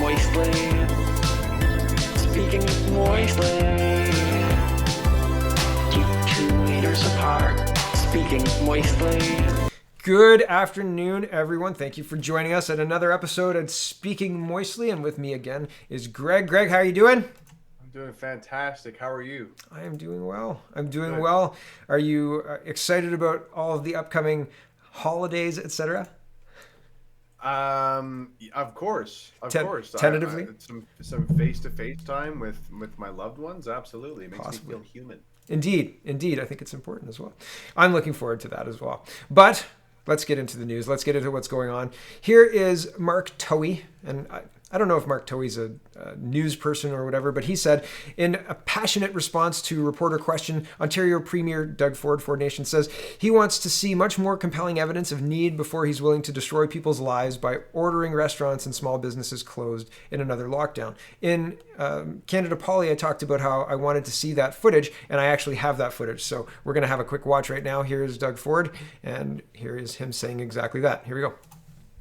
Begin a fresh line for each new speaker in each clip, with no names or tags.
moistly. Speaking moistly. Keep 2 meters apart. Speaking moistly.
Good afternoon, everyone. Thank you for joining us at another episode of Speaking Moistly. And with me again is Greg. Greg, how are you doing?
I'm doing fantastic. How are you?
I am doing well. I'm doing
Good.
well. Are you excited about all of the upcoming holidays, etc.?
Of course, of course.
Tentatively?
Some face-to-face time with my loved ones. Absolutely, it makes
Possibly.
me feel human.
Indeed. I think it's important as well. I'm looking forward to that as well. But let's get into the news. Let's get into what's going on. Here is Mark Towey, and I don't know if Mark Towey's a news person or whatever, but he said, in a passionate response to reporter question, Ontario Premier Doug Ford Nation says he wants to see much more compelling evidence of need before he's willing to destroy people's lives by ordering restaurants and small businesses closed in another lockdown. In Canada Poly, I talked about how I wanted to see that footage, and I actually have that footage. So we're going to have a quick watch right now. Here is Doug Ford, and here is him saying exactly that. Here we go.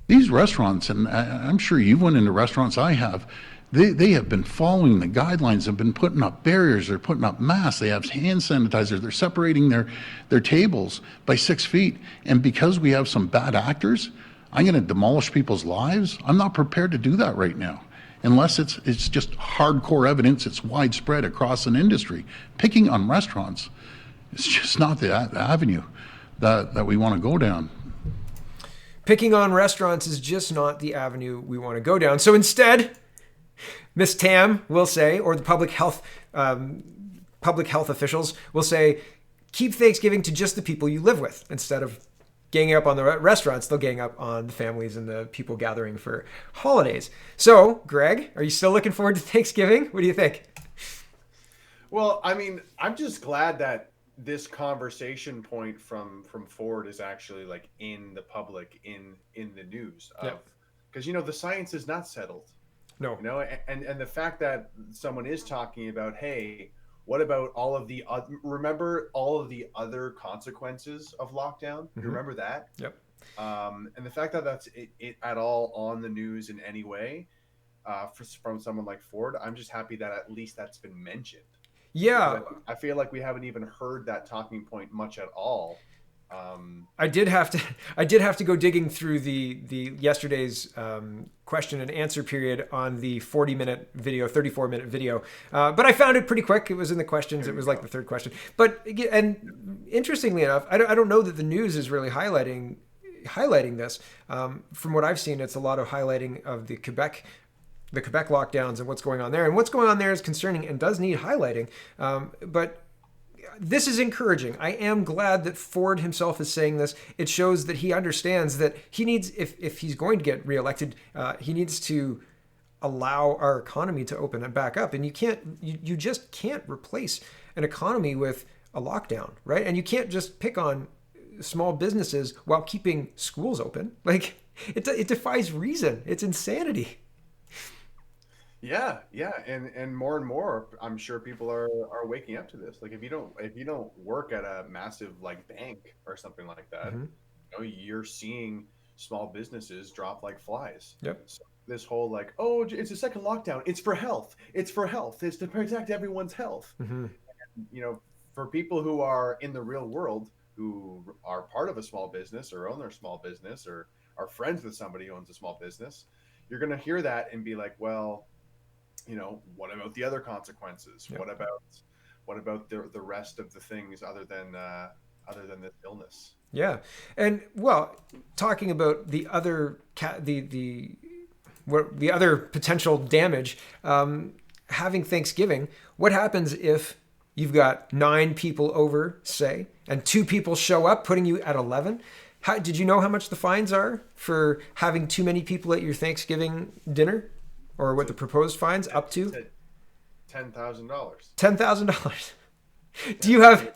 These restaurants, and I'm sure you went into restaurants, I have, they have been following the guidelines, have been putting up barriers, they're putting up masks, they have hand sanitizer, they're separating their tables by 6 feet. And because we have some bad actors, I'm going to demolish people's lives. I'm not prepared to do that right now, unless it's just hardcore evidence, it's widespread across an industry. Picking on restaurants, it's just not the avenue that we want to go down.
Picking on restaurants is just not the avenue we want to go down. So instead, Miss Tam will say, or the public health officials will say, keep Thanksgiving to just the people you live with. Instead of ganging up on the restaurants, they'll gang up on the families and the people gathering for holidays. So, Greg, are you still looking forward to Thanksgiving? What do you think?
Well, I mean, I'm just glad that this conversation point from Ford is actually like in the public, in the news, because the science is not settled.
No.
And the fact that someone is talking about, hey, what about all of the remember all of the other consequences of lockdown?
Mm-hmm.
You remember that?
Yep.
And the fact that that's it at all on the news in any way, from someone like Ford, I'm just happy that at least that's been mentioned.
Yeah,
I feel like we haven't even heard that talking point much at all.
I did have to go digging through the yesterday's question and answer period on the 34-minute video, but I found it pretty quick. It was in the questions. It was like the third question. But and interestingly enough, I don't know that the news is really highlighting this. From what I've seen, it's a lot of highlighting of the Quebec lockdowns and what's going on there. And what's going on there is concerning and does need highlighting. But this is encouraging. I am glad that Ford himself is saying this. It shows that he understands that he needs, if he's going to get reelected, he needs to allow our economy to open it back up. And you just can't replace an economy with a lockdown, right? And you can't just pick on small businesses while keeping schools open. Like, it defies reason. It's insanity.
Yeah, and more, I'm sure people are waking up to this. Like, if you don't work at a massive like bank or something like that,
Mm-hmm.
You're seeing small businesses drop like flies.
Yep.
So this whole like, oh, it's a second lockdown. It's for health. It's to protect everyone's health.
Mm-hmm.
And, for people who are in the real world, who are part of a small business or own their small business or are friends with somebody who owns a small business, you're gonna hear that and be like, well, what about the other consequences?
Yep.
What about the rest of the things other than this illness?
Yeah, and well, talking about the other the other potential damage, having Thanksgiving. What happens if you've got 9 people over, say, and 2 people show up, putting you at 11? Did you know how much the fines are for having too many people at your Thanksgiving dinner? Or what the proposed fines up to?
$10,000.
$10,000. Do you have?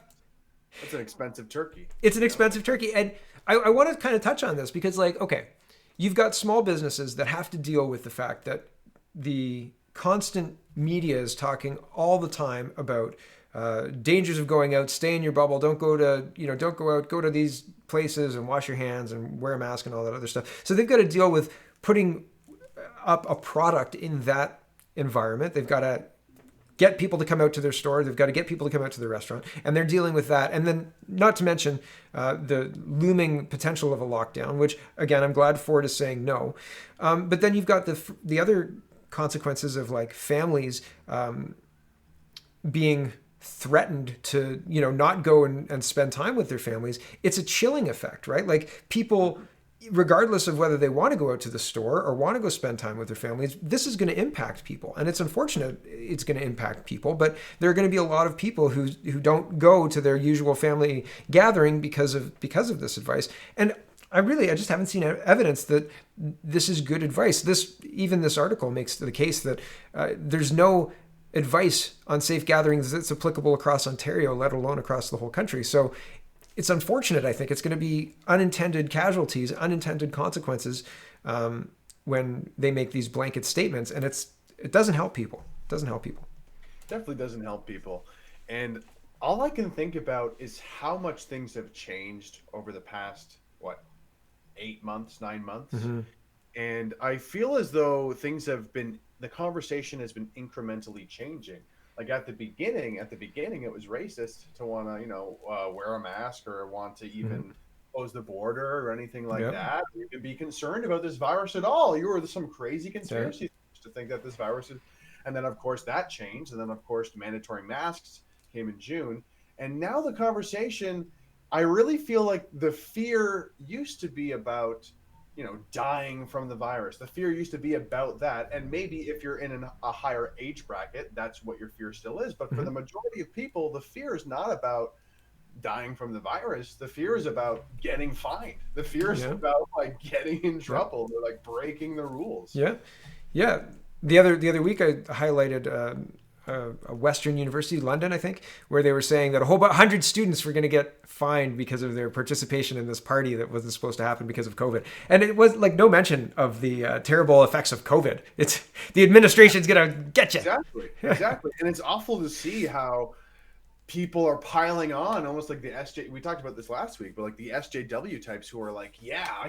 That's an expensive turkey.
It's an expensive turkey, and I want to kind of touch on this because, like, okay, you've got small businesses that have to deal with the fact that the constant media is talking all the time about dangers of going out, stay in your bubble, don't go out, go to these places and wash your hands and wear a mask and all that other stuff. So they've got to deal with putting up a product in that environment. They've got to get people to come out to their store. They've got to get people to come out to their restaurant, and they're dealing with that. And then, not to mention the looming potential of a lockdown, which again, I'm glad Ford is saying no. But then you've got the other consequences of like families being threatened to, not go and spend time with their families. It's a chilling effect, right? Like people, regardless of whether they want to go out to the store or want to go spend time with their families, this is going to impact people. And it's unfortunate it's going to impact people, but there are going to be a lot of people who don't go to their usual family gathering because of this advice. And I just haven't seen evidence that this is good advice. This article makes the case that there's no advice on safe gatherings that's applicable across Ontario, let alone across the whole country. So it's unfortunate. I think it's going to be unintended casualties, unintended consequences when they make these blanket statements, and it doesn't help people. It doesn't help people.
Definitely doesn't help people. And all I can think about is how much things have changed over the past 8 months, 9 months.
Mm-hmm.
And I feel as though the conversation has been incrementally changing. Like at the beginning, it was racist to want to, wear a mask or want to even close the border or anything like that. You could be concerned about this virus at all. You were some crazy conspiracy to think that this virus is. And then, of course, that changed. And then, of course, mandatory masks came in June. And now the conversation, I really feel like the fear used to be about dying from the virus. The fear used to be about that. And maybe if you're in a higher age bracket, that's what your fear still is. But for the majority of people, the fear is not about dying from the virus. The fear is about getting fined. The fear is about getting in trouble or breaking the rules.
Yeah. Yeah. The other week I highlighted a Western University, London, I think, where they were saying that a whole 100 students were going to get fined because of their participation in this party that wasn't supposed to happen because of COVID. And it was no mention of the terrible effects of COVID. It's the administration's going to get you.
Exactly. And it's awful to see how people are piling on, almost like the SJ. We talked about this last week, but the SJW types who are I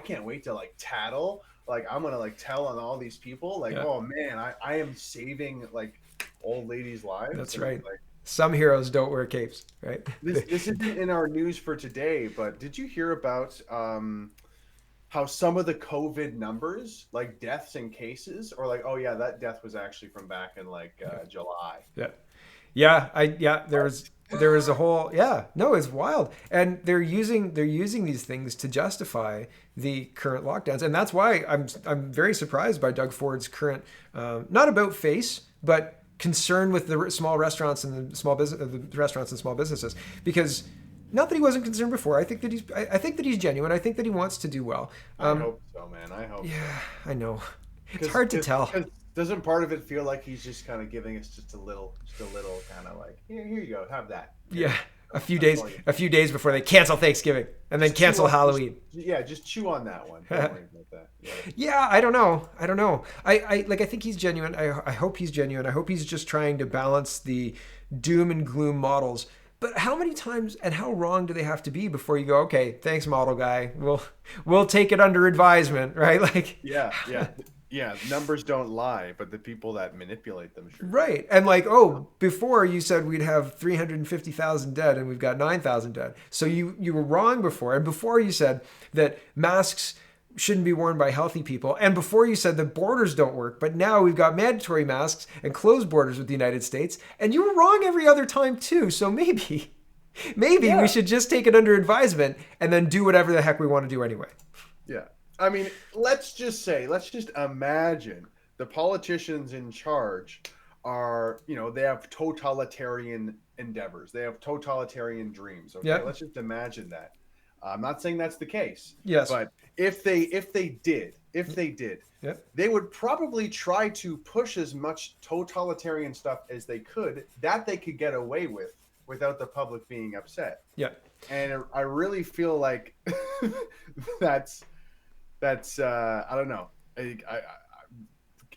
can't wait to tattle. I'm going to tell on all these people. Oh man, I am saving old ladies' lives.
That's right. Some heroes don't wear capes, right?
This isn't in our news for today, but did you hear about how some of the COVID numbers, deaths and cases, are that death was actually from back in July. There
was a whole it's wild, and they're using these things to justify the current lockdowns, and that's why I'm very surprised by Doug Ford's current not about face, but concern with the small restaurants and the small businesses, because not that he wasn't concerned before. I think that he's genuine. I think that he wants to do well.
I hope so, man. I hope.
Yeah, I know. It's hard to tell.
Doesn't part of it feel like he's just kind of giving us just a little kind of here you go, have that.
Yeah. A few days before they cancel Thanksgiving and then cancel Halloween.
Just chew on that one. Don't worry about that.
Yeah, I don't know. I think he's genuine. I hope he's genuine. I hope he's just trying to balance the doom and gloom models. But how many times and how wrong do they have to be before you go, okay, thanks, model guy. We'll take it under advisement, right?
Yeah, numbers don't lie, but the people that manipulate them sure.
Right. And before you said we'd have 350,000 dead and we've got 9,000 dead. So you were wrong before. And before you said that masks shouldn't be worn by healthy people. And before you said that borders don't work, but now we've got mandatory masks and closed borders with the United States. And you were wrong every other time too. So maybe we should just take it under advisement and then do whatever the heck we want to do anyway.
Yeah. I mean, let's just imagine the politicians in charge are, they have totalitarian endeavors. They have totalitarian dreams. Okay, let's just imagine that. I'm not saying that's the case.
Yes.
But if they did, they would probably try to push as much totalitarian stuff as they could that they could get away with without the public being upset.
Yeah.
And I really feel like that's I don't know.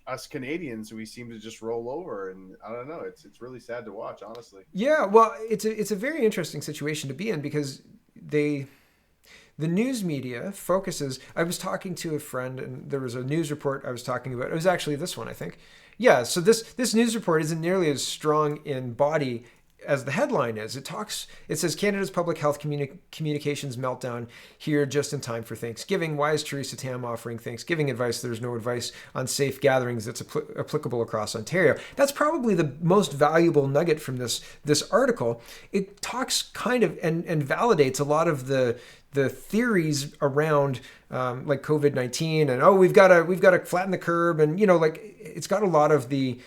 Us Canadians, we seem to just roll over, and I don't know. It's really sad to watch, honestly.
Yeah, well, it's a very interesting situation to be in, because the news media focuses. I was talking to a friend, and there was a news report I was talking about. It was actually this one, I think. Yeah, so this news report isn't nearly as strong in body as the headline is. It says Canada's public health communications meltdown here just in time for Thanksgiving. Why is Theresa Tam offering Thanksgiving advice? There's no advice on safe gatherings that's applicable across Ontario. That's probably the most valuable nugget from this article. It talks kind of and validates a lot of the theories around like COVID-19 and we've got to flatten the curve, and like it's got a lot of the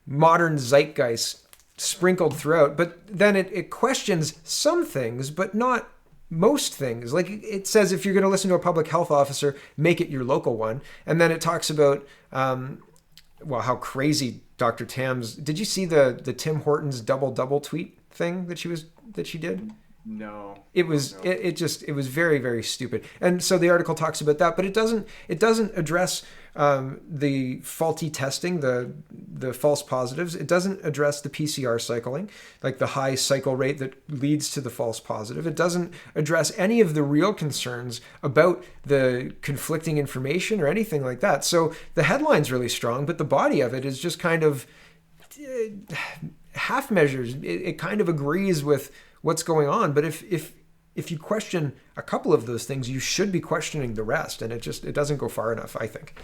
modern zeitgeist sprinkled throughout, but then it questions some things, but not most things. Like it says, if you're going to listen to a public health officer, make it your local one. And then it talks about, how crazy Dr. Tam's. Did you see the Tim Hortons double tweet thing that she did?
No.
It was it was very, very stupid. And so the article talks about that, but it doesn't address the faulty testing, the false positives. It doesn't address the PCR cycling, like the high cycle rate that leads to the false positive. It doesn't address any of the real concerns about the conflicting information or anything like that. So the headline's really strong, but the body of it is just kind of half measures. It kind of agrees with what's going on. But if you question a couple of those things, you should be questioning the rest, and it doesn't go far enough, I think.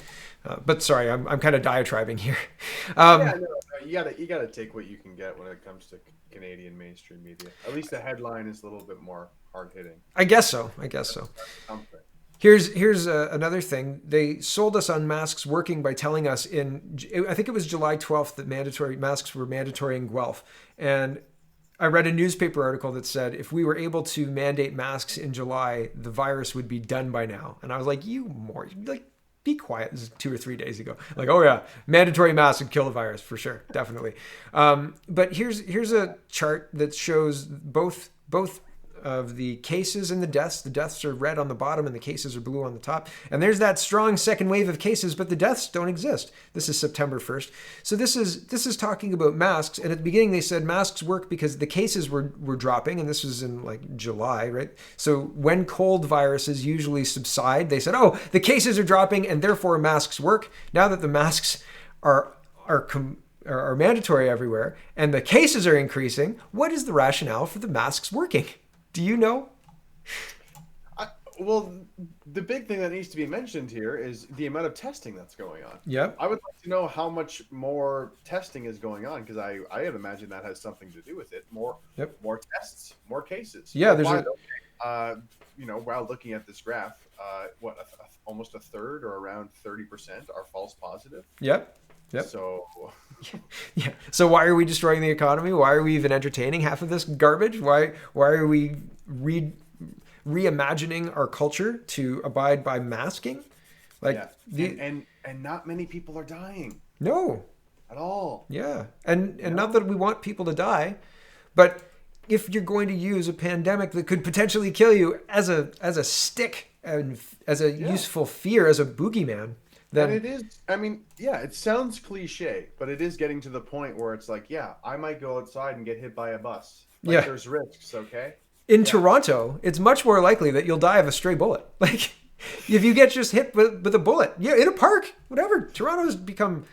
But sorry, I'm kind of diatribing here.
You gotta take what you can get when it comes to Canadian mainstream media. At least the headline is a little bit more hard hitting.
I guess so. Here's another thing. They sold us on masks working by telling us I think it was July 12th that masks were mandatory in Guelph, and I read a newspaper article that said if we were able to mandate masks in July, the virus would be done by now. And I was like, be quiet. This is 2 or 3 days ago. Like, oh yeah, mandatory masks would kill the virus for sure, definitely. But here's a chart that shows both of the cases and the deaths. The deaths are red on the bottom and the cases are blue on the top. And there's that strong second wave of cases, but the deaths don't exist. This is September 1st. So this is talking about masks. And at the beginning they said masks work because the cases were dropping, and this was in like July, right? So when cold viruses usually subside, they said, the cases are dropping and therefore masks work. Now that the masks are mandatory everywhere and the cases are increasing, what is the rationale for the masks working? Do you know?
Well, the big thing that needs to be mentioned here is the amount of testing that's going on.
Yep.
I would like to know how much more testing is going on, because I would imagine that has something to do with it. More tests, more cases.
Yeah,
while looking at this graph, almost a third or around 30% are false positive.
Yep.
So,
yeah. So why are we destroying the economy? Why are we even entertaining half of this garbage? Why are we reimagining our culture to abide by masking?
And not many people are dying.
No.
At all.
Yeah. And not that we want people to die, but if you're going to use a pandemic that could potentially kill you as a stick and as a useful fear, as a boogeyman, then
and it is. I mean, it sounds cliche, but it is getting to the point where it's like, I might go outside and get hit by a bus. There's risks, okay?
In Toronto, it's much more likely that you'll die of a stray bullet. Like, if you get just hit with a bullet, in a park, whatever. Toronto's become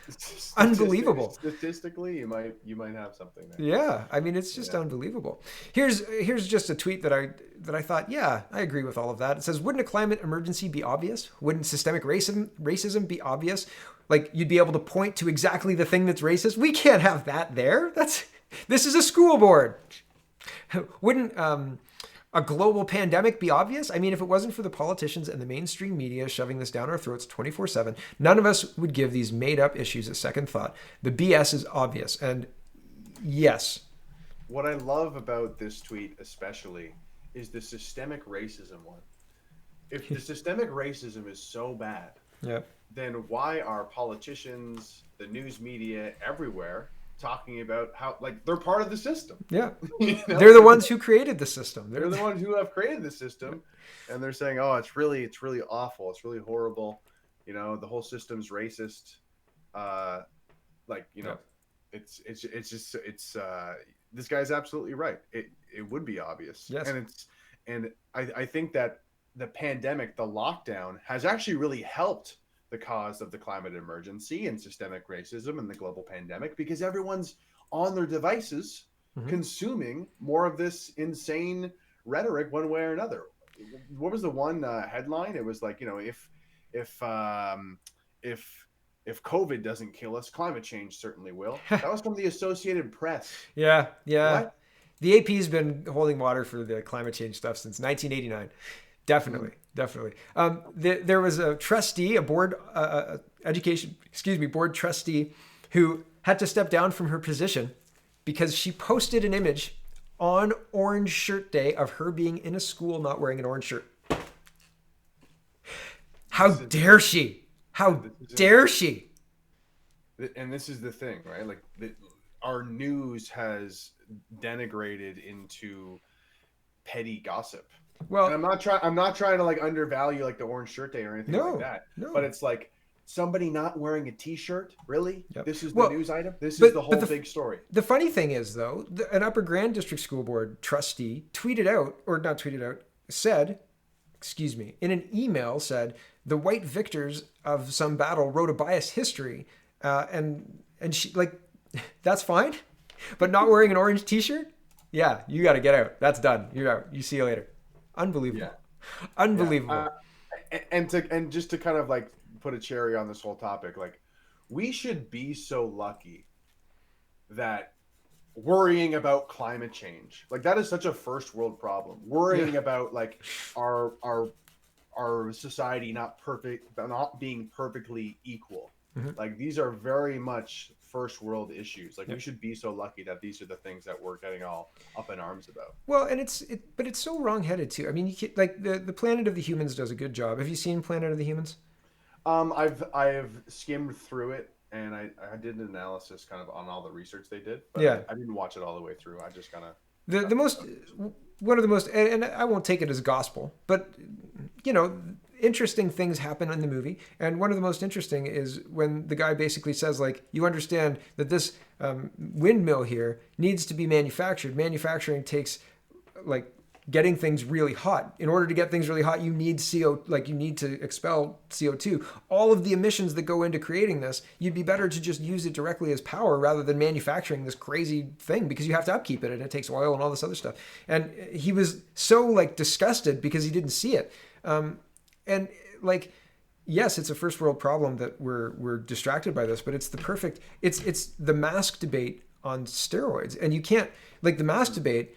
unbelievable.
Statistically, you might have something there.
Yeah, I mean, it's just unbelievable. Here's just a tweet that I thought, I agree with all of that. It says, wouldn't a climate emergency be obvious? Wouldn't systemic racism be obvious? Like, you'd be able to point to exactly the thing that's racist. We can't have that there. This is a school board. Wouldn't a global pandemic be obvious? I mean, if it wasn't for the politicians and the mainstream media shoving this down our throats 24/7, none of us would give these made-up issues a second thought. The BS is obvious, and yes.
What I love about this tweet especially is the systemic racism one. If the systemic racism is so bad, then why are politicians, the news media, everywhere talking about how they're part of the system?
Yeah. They're the ones who created the system.
They're the ones who have created the system, and they're saying, it's really awful. It's really horrible. The whole system's racist. It's this guy's absolutely right. It would be obvious.
Yes.
And I think that the pandemic, the lockdown, has actually really helped the cause of the climate emergency and systemic racism and the global pandemic, because everyone's on their devices consuming more of this insane rhetoric one way or another. What was the one headline? It was like, if COVID doesn't kill us, climate change certainly will. That was from the Associated Press.
Yeah.
What?
The AP's been holding water for the climate change stuff since 1989. Definitely. There was a trustee, a board board trustee, who had to step down from her position because she posted an image on Orange Shirt Day of her being in a school not wearing an orange shirt. How dare she? How dare she?
And this is the thing, right? Like, our news has denigrated into petty gossip.
Well,
and I'm not trying to like undervalue like the Orange Shirt Day or anything like that.
No.
But it's like, somebody not wearing a t-shirt, really?
Yep.
This is the news item? This is the whole big story.
The funny thing is, though, an Upper Grand District School Board trustee said, in an email said, the white victors of some battle wrote a biased history, and she, like, that's fine, but not wearing an orange t-shirt? Yeah, you got to get out. That's done. You're out. You see you later. Unbelievable.
Yeah.
Unbelievable.
And just to kind of like put a cherry on this whole topic, like, we should be so lucky that worrying about climate change, like, that is such a first world problem. Worrying about like our society not being perfectly equul. Like, these are very much first world issues. Like, we should be so lucky that these are the things that we're getting all up in arms about.
Well, and but it's so wrong-headed too. I mean, like the Planet of the Humans does a good job. Have you seen Planet of the Humans?
I've skimmed through it, and I did an analysis kind of on all the research they did, but I didn't watch it all the way through. I just kind of
one of the most, and I won't take it as gospel, but interesting things happen in the movie, and one of the most interesting is when the guy basically says, like, you understand that this windmill here needs to be manufactured. Manufacturing takes, like, getting things really hot. In order to get things really hot, you need you need to expel CO2. All of the emissions that go into creating this, you'd be better to just use it directly as power rather than manufacturing this crazy thing, because you have to upkeep it and it takes oil and all this other stuff. And he was so, like, disgusted because he didn't see it. And, like, yes, it's a first world problem that we're distracted by this, but it's the mask debate on steroids. And you can't, like, the mask debate,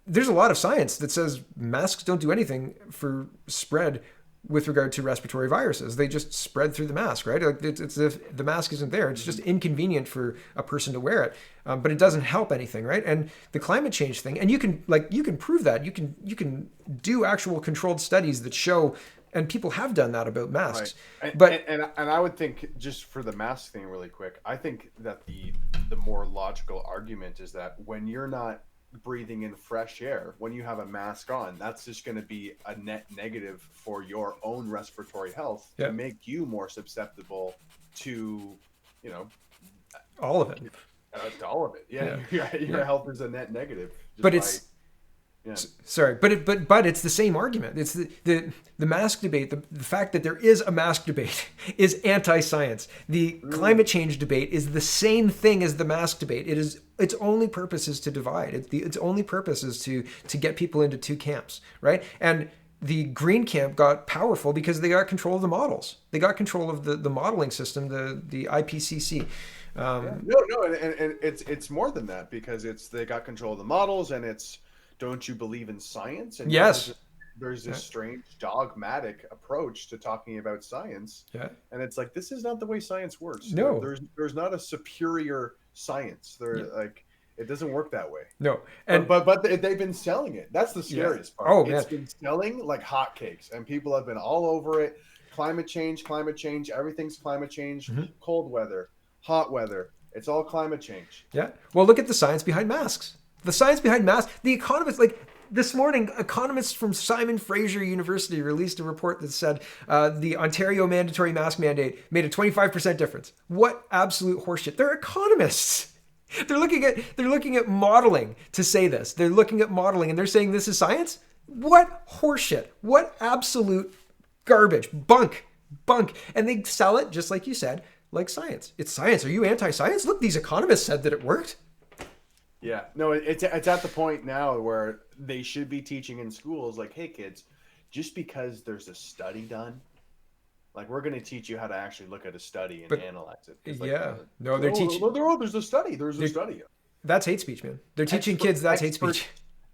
there's a lot of science that says masks don't do anything for spread with regard to respiratory viruses. They just spread through the mask, right? Like, it's if the mask isn't there, it's just inconvenient for a person to wear it, but it doesn't help anything, right? And the climate change thing, and you can prove that. You can do actual controlled studies that show, and people have done that about masks.
Right. And I would think, just for the mask thing really quick, I think that the more logical argument is that when you're not breathing in fresh air, when you have a mask on, that's just going to be a net negative for your own respiratory health, to make you more susceptible to,
all of it.
To all of it. Your health is a net negative.
But it's sorry, but it's the same argument. It's the mask debate. The fact that there is a mask debate is anti-science. The climate change debate is the same thing as the mask debate. Its only purpose is to divide. Its only purpose is to get people into two camps, right? And the green camp got powerful because they got control of the models. They got control of the modeling system, the IPCC.
And it's more than that, because they got control of the models, and it's, don't you believe in science? And
yes,
there's this strange dogmatic approach to talking about science. Yeah, and it's like, this is not the way science works.
No,
there's not a superior science. Like, it doesn't work that way.
No,
but they've been selling it. That's the scariest part.
Oh,
it's been selling like hotcakes, and people have been all over it. Climate change, everything's climate change. Cold weather, hot weather, it's all climate change.
Yeah. Well, look at the science behind masks. The science behind masks. The economists, like, this morning, economists from Simon Fraser University released a report that said the Ontario mandatory mask mandate made a 25% difference. What absolute horseshit. They're economists. They're looking at modeling to say this. They're looking at modeling, and they're saying this is science? What horseshit. What absolute garbage. Bunk. And they sell it, just like you said, like science. It's science. Are you anti-science? Look, these economists said that it worked.
Yeah, no, it's at the point now where they should be teaching in schools like, hey kids, just because there's a study done, like we're going to teach you how to actually look at a study and analyze it. It's like,
Yeah. No, they're teaching.
There's a study. There's a study.
That's hate speech, man. They're teaching kids that's hate speech.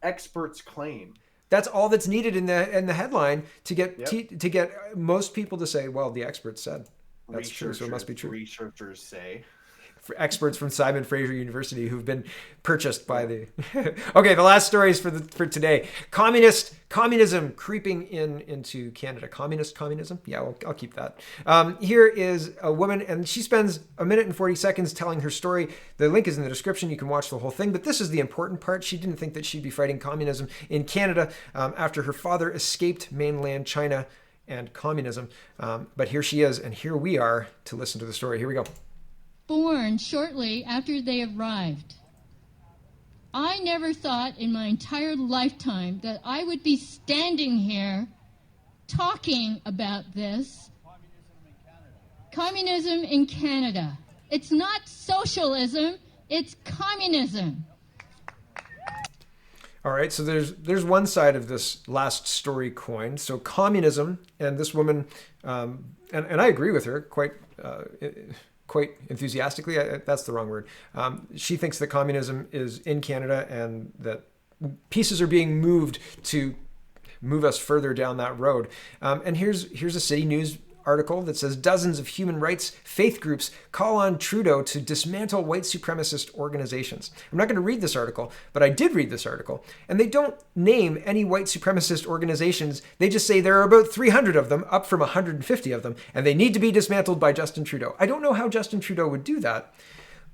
Experts claim.
That's all that's needed in the headline to get to get most people to say, well, the experts said. That's true, so it must be true.
Researchers say.
Experts from Simon Fraser University who've been purchased by the okay, the last stories for today. Communism creeping into Canada. Communism, yeah, I'll keep that. Here is a woman, and she spends 1 minute and 40 seconds telling her story. The link is in the description. You can watch the whole thing, but this is the important part. She didn't think that she'd be fighting communism in Canada after her father escaped mainland China and communism, but here she is, and here we are to listen to the story. Here we go.
Born shortly after they arrived. I never thought in my entire lifetime that I would be standing here talking about this. Communism in Canada. It's not socialism, it's communism.
All right, so there's one side of this last story coin. So communism, and this woman, and I agree with her quite enthusiastically. That's the wrong word. She thinks that communism is in Canada and that pieces are being moved to move us further down that road. And here's a City News article that says dozens of human rights faith groups call on Trudeau to dismantle white supremacist organizations. I'm not going to read this article, but I did read this article, and they don't name any white supremacist organizations. They just say there are about 300 of them, up from 150 of them, and they need to be dismantled by Justin Trudeau. I don't know how Justin Trudeau would do that,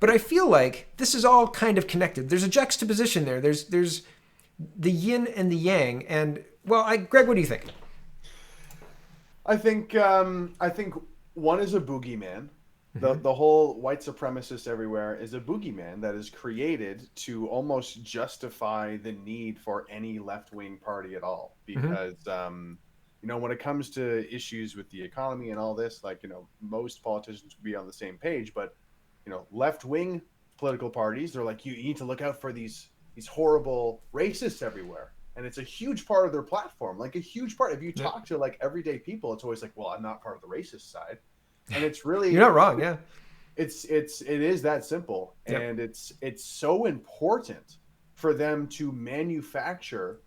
but I feel like this is all kind of connected. There's a juxtaposition there. There's the yin and the yang, and well, Greg, what do you think?
I think one is a boogeyman. The whole white supremacist everywhere is a boogeyman that is created to almost justify the need for any left-wing party at all. Because when it comes to issues with the economy and all this, most politicians would be on the same page, but left-wing political parties, they're like, you need to look out for these horrible racists everywhere. And it's a huge part of their platform, like a huge part. If you talk to everyday people, it's always like, well, I'm not part of the racist side. And it's really,
you're not wrong. Yeah.
It is that simple. And it's so important for them to manufacture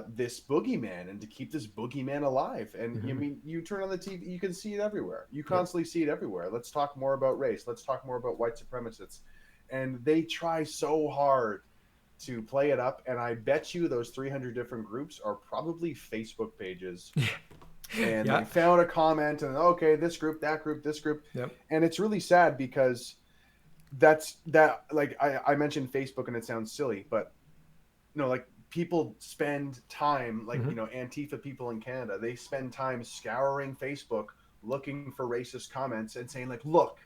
this boogeyman and to keep this boogeyman alive. And you turn on the TV, you can see it everywhere. You constantly see it everywhere. Let's talk more about race. Let's talk more about white supremacists. And they try so hard to play it up, and I bet you those 300 different groups are probably Facebook pages. And they found a comment, and okay, this group, that group, this group. And it's really sad because I mentioned Facebook, and it sounds silly, but people spend time, Antifa people in Canada, they spend time scouring Facebook looking for racist comments and saying look,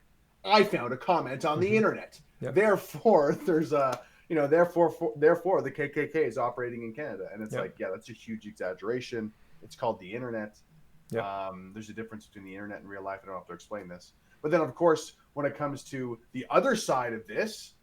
I found a comment on the internet. Therefore, there's a therefore the KKK is operating in Canada. And it's that's a huge exaggeration. It's called the internet. There's a difference between the internet and real life. I don't have to explain this. But then, of course, when it comes to the other side of this,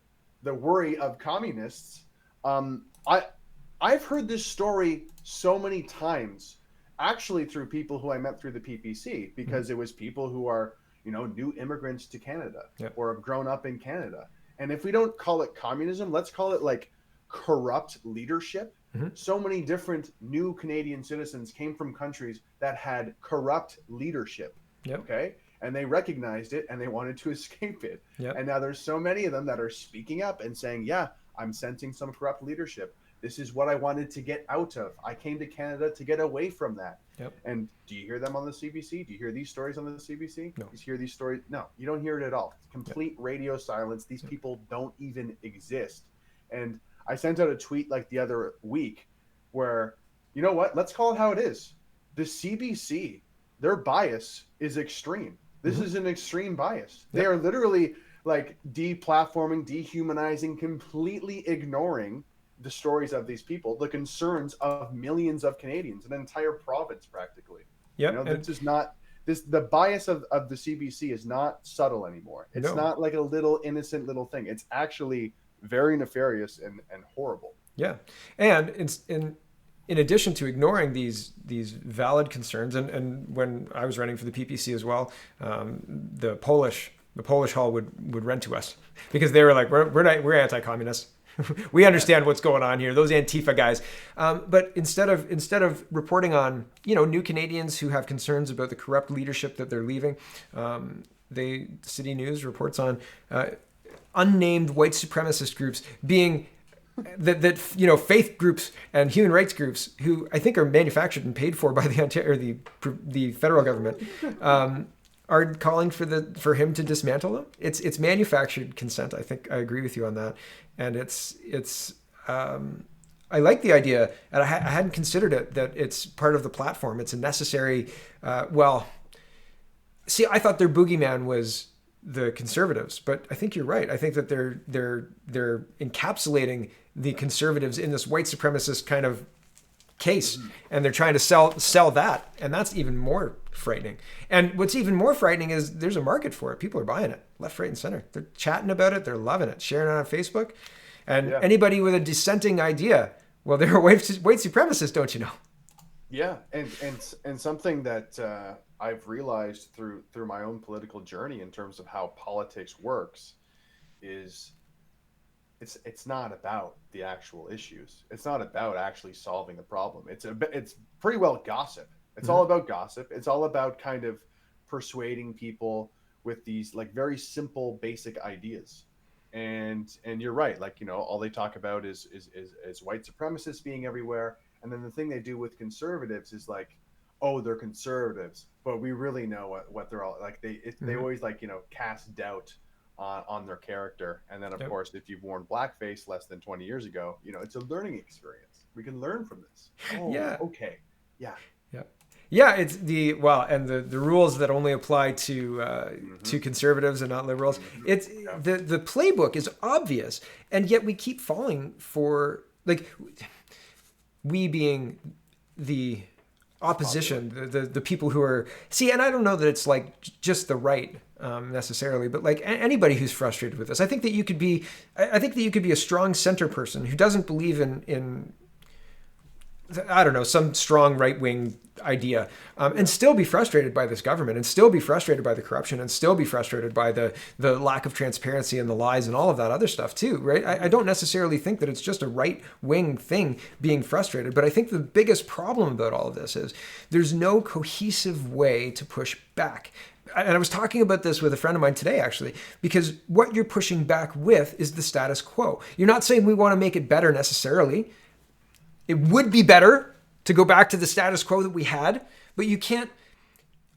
the worry of communists, I've heard this story so many times, actually through people who I met through the PPC, because it was people who are, new immigrants to Canada or have grown up in Canada. And if we don't call it communism, let's call it corrupt leadership. So many different new Canadian citizens came from countries that had corrupt leadership. Okay. And they recognized it and they wanted to escape it. And now there's so many of them that are speaking up and saying, yeah, I'm sensing some corrupt leadership. This is what I wanted to get out of. I came to Canada to get away from that. And do you hear them on the CBC? Do you hear these stories on the CBC?
No.
You hear these stories? No, you don't hear it at all. Complete radio silence. These people don't even exist. And I sent out a tweet the other week where, you know what? Let's call it how it is. The CBC, their bias is extreme. This is an extreme bias. They are literally deplatforming, dehumanizing, completely ignoring the stories of these people, the concerns of millions of Canadians, an entire province practically.
Yep.
You know,
And
this is not the bias of the CBC is not subtle anymore. It's
No.
not like a little innocent little thing. It's actually very nefarious and horrible.
yeah, and in addition to ignoring these valid concerns, and when I was running for the PPC as well, the Polish hall would rent to us because they were like, we're anti-communist. We understand what's going on here. Those Antifa guys. But instead of reporting on new Canadians who have concerns about the corrupt leadership that they're leaving, the City News reports on unnamed white supremacist groups being that faith groups and human rights groups who I think are manufactured and paid for by the federal government. Are calling for him to dismantle them. It's manufactured consent. I think I agree with you on that, and it's I like the idea, and I hadn't considered it that it's part of the platform. It's a necessary. See, I thought their boogeyman was the Conservatives, but I think you're right. I think that they're encapsulating the Conservatives in this white supremacist kind of case, and they're trying to sell that, and that's even more frightening. And what's even more frightening is there's a market for it. People are buying it left, right, and center. They're chatting about it. They're loving it, sharing it on Facebook. And anybody with a dissenting idea, well, they're a white supremacist, don't you know?
Yeah, and something that I've realized through my own political journey in terms of how politics works is it's not about the actual issues. It's not about actually solving the problem. It's pretty well gossip. It's all about gossip. It's all about kind of persuading people with these like very simple basic ideas. And you're right. Like, all they talk about is white supremacists being everywhere. And then the thing they do with conservatives is like, oh, they're conservatives, but we really know what they're all like. They always like, cast doubt on their character. And then of course, if you've worn blackface less than 20 years ago, it's a learning experience. We can learn from this. Oh,
yeah.
Okay. Yeah.
Yeah, it's the rules that only apply to conservatives and not liberals. It's the playbook is obvious, and yet we keep falling for, like, we being the opposition, the people who are and I don't know that it's like just the right necessarily, but like anybody who's frustrated with this. I think that you could be a strong center person who doesn't believe in I don't know, some strong right-wing idea, and still be frustrated by this government, and still be frustrated by the corruption, and still be frustrated by the lack of transparency and the lies and all of that other stuff too, right? I don't necessarily think that it's just a right-wing thing being frustrated, but I think the biggest problem about all of this is there's no cohesive way to push back. And I was talking about this with a friend of mine today, actually, because what you're pushing back with is the status quo. You're not saying we want to make it better necessarily. It would be better to go back to the status quo that we had, but you can't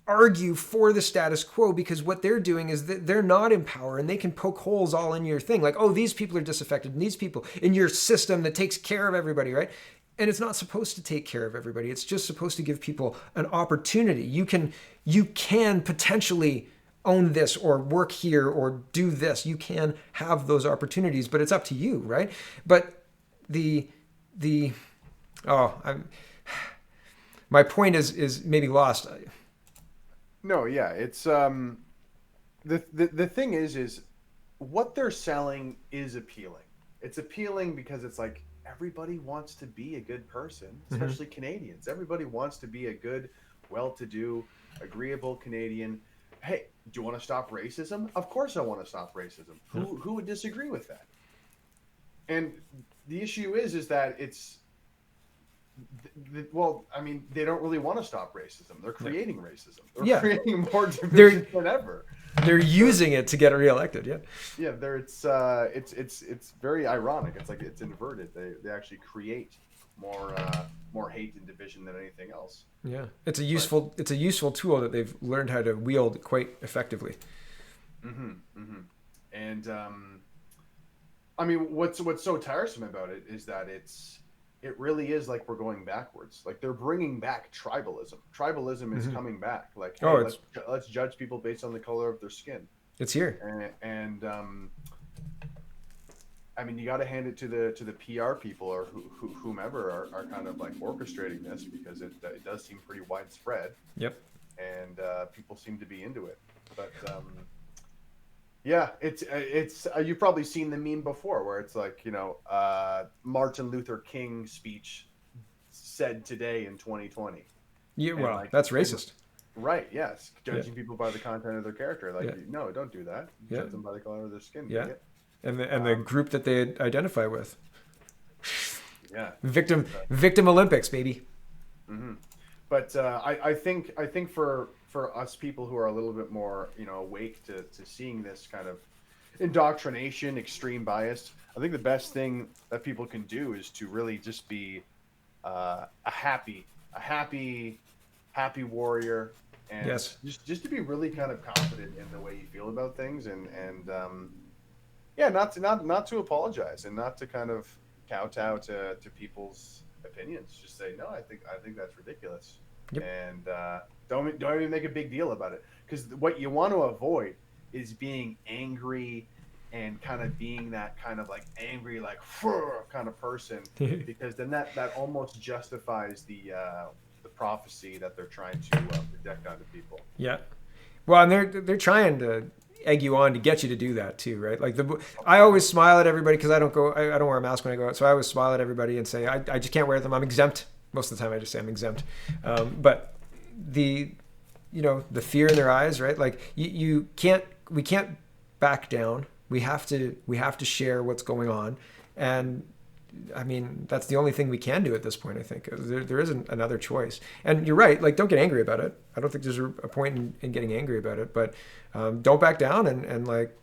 argue for the status quo because what they're doing is that they're not in power and they can poke holes all in your thing. Like, oh, these people are disaffected and these people in your system that takes care of everybody, right? And it's not supposed to take care of everybody. It's just supposed to give people an opportunity. You can potentially own this or work here or do this. You can have those opportunities, but it's up to you, right? But my point is maybe lost.
No, yeah, it's the thing is what they're selling is appealing. It's appealing because it's like everybody wants to be a good person, especially Canadians. Everybody wants to be a good, well-to-do, agreeable Canadian. Hey, do you want to stop racism? Of course I want to stop racism. Who would disagree with that? And the issue is that it's well, I mean, they don't really want to stop racism. They're creating racism. They're creating more division than ever.
They're using it to get reelected.
Yeah. It's very ironic. It's like it's inverted. They actually create more hate and division than anything else.
Yeah, it's a useful tool that they've learned how to wield quite effectively.
And I mean, what's so tiresome about it is that it really is like we're going backwards. Like they're bringing back tribalism. Tribalism is coming back. Like, hey, let's judge people based on the color of their skin.
It's here.
And I mean, you got to hand it to the PR people or whomever are kind of like orchestrating this, because it does seem pretty widespread.
Yep.
And people seem to be into it. But yeah, it's you've probably seen the meme before where it's like, Martin Luther King speech said today in 2020.
Yeah,
And,
well,
like,
that's racist.
Right. Yes. Judging people by the content of their character. Like, no, don't do that.
Yeah.
Judge them by the color of their skin.
Yeah.
Idiot.
And the group that they identify with.
Yeah.
Victim Olympics, baby.
Mm-hmm. But I think for us people who are a little bit more, awake to seeing this kind of indoctrination, extreme bias, I think the best thing that people can do is to really just be a happy warrior, and
Yes.
just to be really kind of confident in the way you feel about things, and not to apologize, and not to kind of kowtow to people's opinions. Just say, no, I think that's ridiculous.
Yep.
And don't even make a big deal about it, because what you want to avoid is being angry and kind of being that kind of like angry, like kind of person, because then that almost justifies the prophecy that they're trying to project onto people.
Yeah. Well, and they're trying to egg you on to get you to do that too, right? Like I always smile at everybody because I don't wear a mask when I go out, so I always smile at everybody and say I just can't wear them. I'm exempt. Most of the time, I just say I'm exempt. But the fear in their eyes, right? Like we can't back down. We have to share what's going on, and I mean that's the only thing we can do at this point. I think there isn't another choice. And you're right. Like, don't get angry about it. I don't think there's a point in getting angry about it. But don't back down and like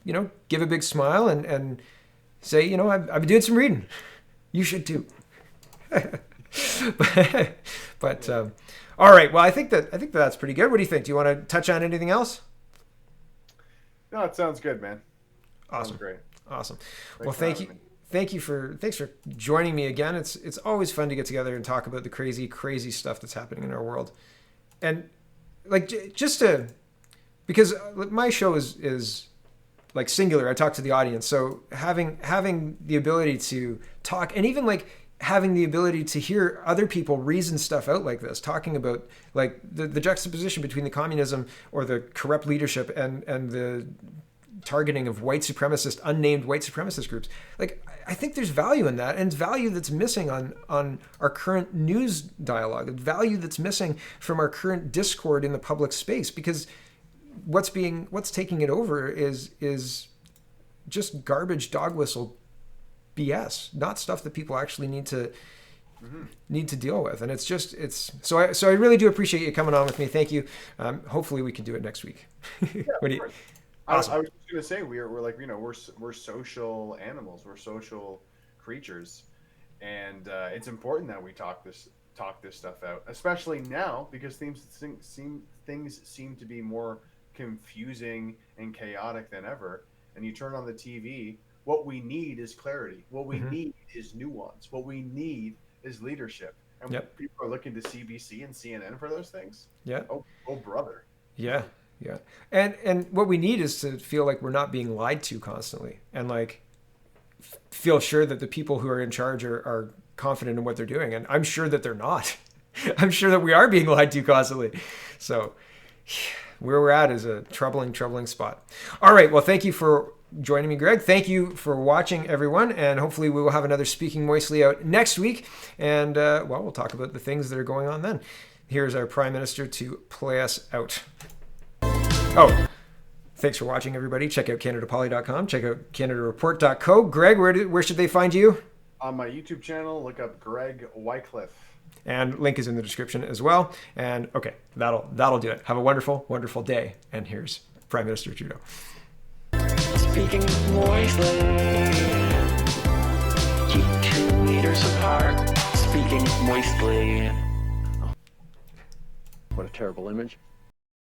give a big smile and say I've been doing some reading. You should too. but all right. Well, I think that's pretty good. What do you think? Do you want to touch on anything else?
No, it sounds good, man.
Awesome.
Sounds great.
Awesome.
Thanks
Well,
for
thank
having
you.
me.
Thanks for joining me again. It's always fun to get together and talk about the crazy stuff that's happening in our world. And like because my show is like singular. I talk to the audience. So having the ability to talk, and even like having the ability to hear other people reason stuff out like this, talking about like the juxtaposition between the communism or the corrupt leadership and the targeting of unnamed white supremacist groups. Like, I think there's value in that, and it's value that's missing on our current news dialogue, it's value that's missing from our current discord in the public space, because what's taking it over is just garbage dog whistle BS, not stuff that people actually need to deal with. And so I really do appreciate you coming on with me. Thank you. Hopefully we can do it next week.
Yeah,
What do you?
Awesome. I was just gonna say we're like we're social animals, we're social creatures, and it's important that we talk this stuff out, especially now, because things seem to be more confusing and chaotic than ever. And you turn on the TV, what we need is clarity. What we need is nuance. What we need is leadership. And people are looking to CBC and CNN for those things.
Yeah.
Oh brother.
Yeah. Yeah. And what we need is to feel like we're not being lied to constantly, and like feel sure that the people who are in charge are confident in what they're doing. And I'm sure that they're not. I'm sure that we are being lied to constantly. So where we're at is a troubling spot. All right. Well, thank you for joining me, Greg. Thank you for watching, everyone. And hopefully we will have another Speaking Moistly out next week. And we'll talk about the things that are going on then. Here's our Prime Minister to play us out. Oh, thanks for watching, everybody. Check out CanadaPoly.com. Check out CanadaReport.co. Greg, where should they find you?
On my YouTube channel, look up Greg Wycliffe.
And link is in the description as well. And okay, that'll do it. Have a wonderful, wonderful day. And here's Prime Minister Trudeau.
Speaking moistly, keep two meters apart. Speaking moistly.
What a terrible image.